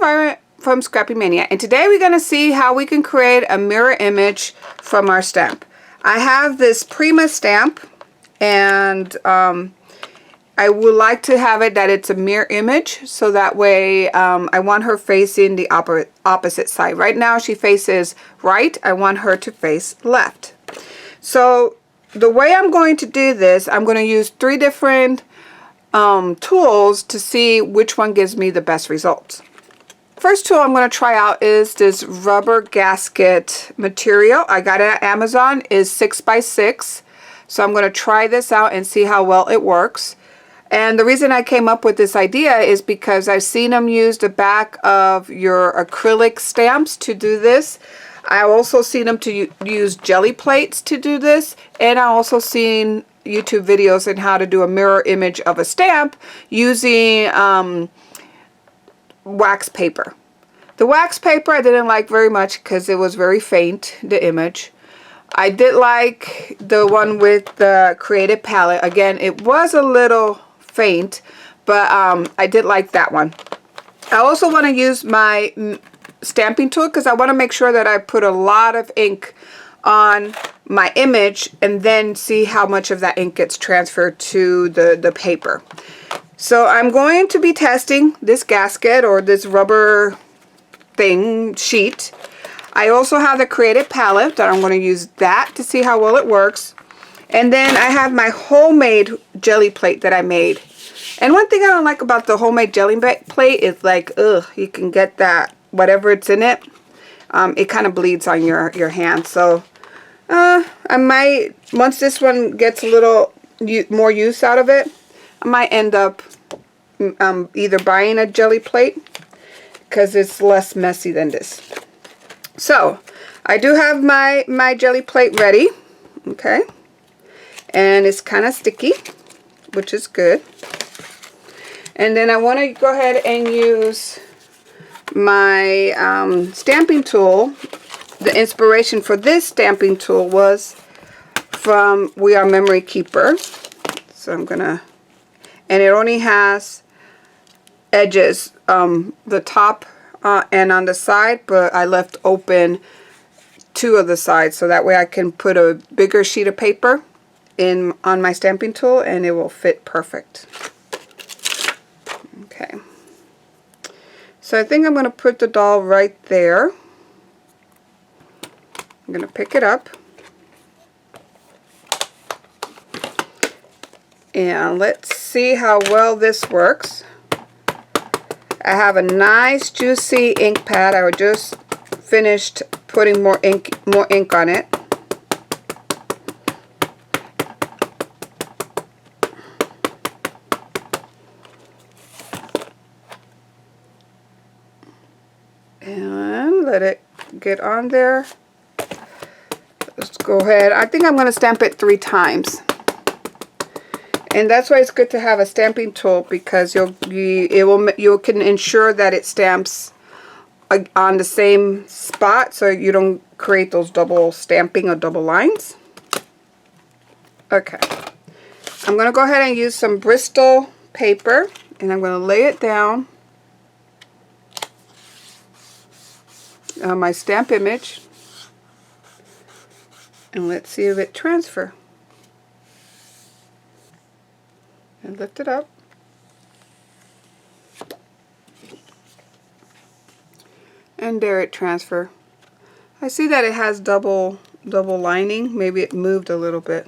Elvira from Scrappy Mania, and today we're going to see how we can create a mirror image from our stamp. I have this Prima stamp, and I would like to have it that it's a mirror image, so that way I want her facing the opposite side. Right now she faces right. I want her to face left. So the way I'm going to do this, I'm going to use 3 different tools to see which one gives me the best results. First tool I'm going to try out is this rubber gasket material. I got it at Amazon. It's 6x6. So I'm going to try this out and see how well it works. And the reason I came up with this idea is because I've seen them use the back of your acrylic stamps to do this. I also seen them to use jelly plates to do this, and I also seen YouTube videos on how to do a mirror image of a stamp using wax paper. The wax paper I didn't like very much because it was very faint, the image. I did like the one with the Creative Palette. Again, it was a little faint, but I did like that one. I also want to use my stamping tool because I want to make sure that I put a lot of ink on my image and then see how much of that ink gets transferred to the paper. So I'm going to be testing this gasket or this rubber thing sheet. I also have the Creative Palette that I'm going to use that to see how well it works. And then I have my homemade jelly plate that I made. And one thing I don't like about the homemade jelly plate is like, you can get that, whatever it's in it, it kind of bleeds on your hand. So I might, once this one gets a little more use out of it, I might end up either buying a jelly plate because it's less messy than this. So I do have my jelly plate ready, okay, and it's kind of sticky, which is good. And then I want to go ahead and use my stamping tool. The inspiration for this stamping tool was from We Are Memory Keeper. So I'm gonna, and it only has edges, the top and on the side, but I left open 2 of the sides so that way I can put a bigger sheet of paper on my stamping tool and it will fit perfect. Okay, so I think I'm going to put the doll right there. I'm going to pick it up and let's see how well this works. I have a nice juicy ink pad. I just finished putting more ink on it. And let it get on there. Let's go ahead. I think I'm going to stamp it 3 times. And that's why it's good to have a stamping tool, because you can ensure that it stamps on the same spot so you don't create those double stamping or double lines. Okay. I'm going to go ahead and use some Bristol paper and I'm going to lay it down on my stamp image. And let's see if it transfers. And lift it up. And there it transfers. I see that it has double lining. Maybe it moved a little bit.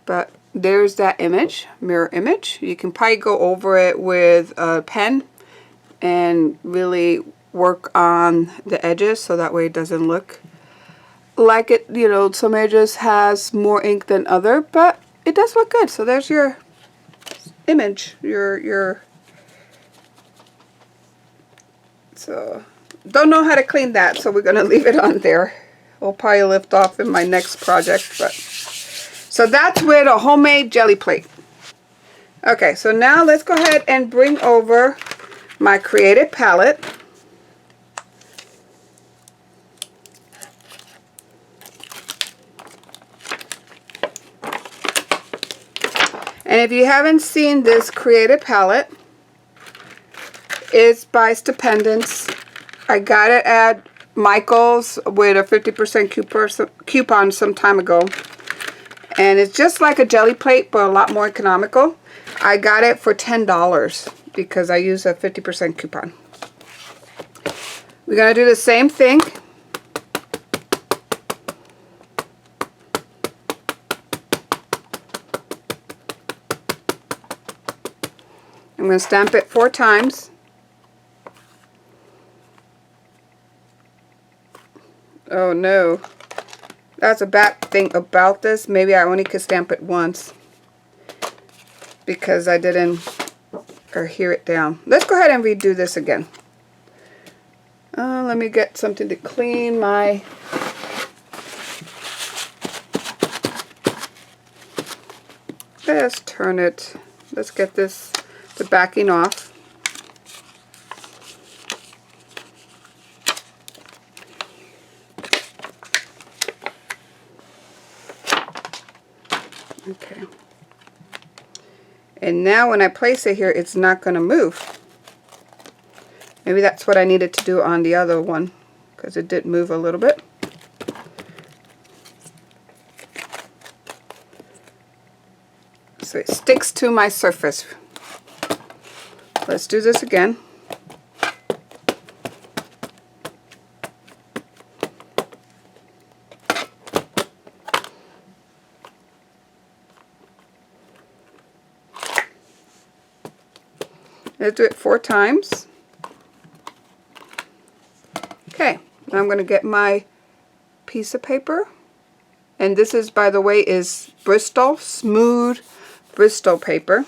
But there's that image, mirror image. You can probably go over it with a pen and really work on the edges so that way it doesn't look like it, you know, some edges has more ink than other, but it does look good. So there's your image, so don't know how to clean that, so we're going to leave it on there. We'll probably lift off in my next project. But so that's with a homemade jelly plate. Okay, so now let's go ahead and bring over my Creative Palette. And if you haven't seen this Creative Palette, is by Stupendous. I got it at Michael's with a 50% coupon some time ago. And it's just like a jelly plate, but a lot more economical. I got it for $10 because I use a 50% coupon. We're going to do the same thing. I'm going to stamp it 4 times. Oh no. That's a bad thing about this. Maybe I only could stamp it once because I didn't adhere it down. Let's go ahead and redo this again. Let me get something to clean my... Let's turn it. Let's get this, the backing off. Okay. And now when I place it here, it's not going to move. Maybe that's what I needed to do on the other one, because it did move a little bit. So it sticks to my surface. Let's do this again. Let's do it 4 times. Okay, now I'm going to get my piece of paper. And this is, by the way, is Bristol, smooth Bristol paper.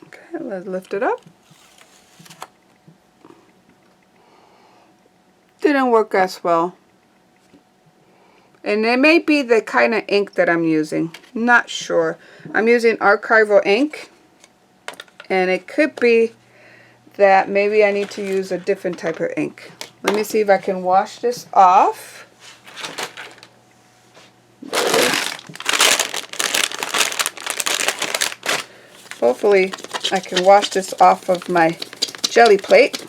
Okay, let's lift it up. Didn't work as well. And it may be the kind of ink that I'm using. Not sure. I'm using archival ink. And it could be that maybe I need to use a different type of ink. Let me see if I can wash this off. Hopefully I can wash this off of my jelly plate.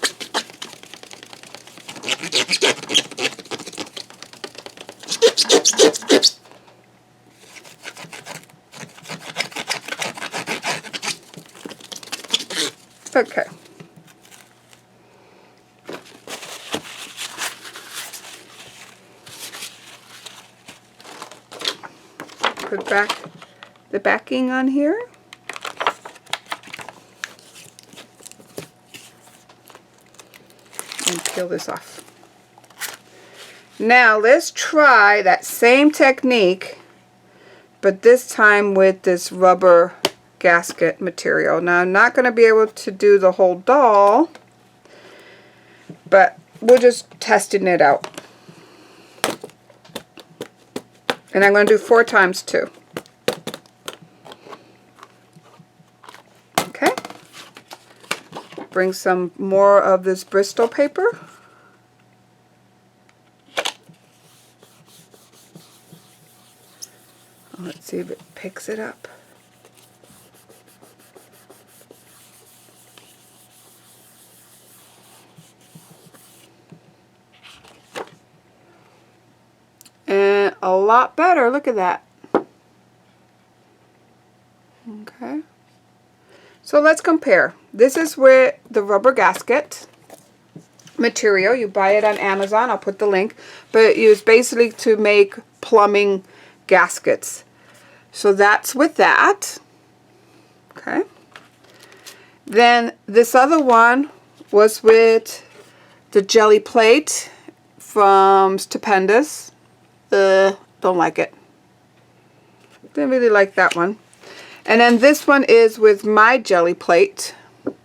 Okay. Put back the backing on here. And peel this off. Now let's try that same technique, but this time with this rubber gasket material. Now I'm not going to be able to do the whole doll, but we're just testing it out. And I'm going to do 4 times too. Okay. Bring some more of this Bristol paper. Let's see if it picks it up. And a lot better. Look at that. Okay. So let's compare. This is with the rubber gasket material. You buy it on Amazon. I'll put the link. But it is basically to make plumbing gaskets. So that's with that. Okay. Then this other one was with the jelly plate from Stupendous. Don't like it. Didn't really like that one. And then this one is with my jelly plate,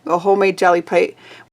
a homemade jelly plate,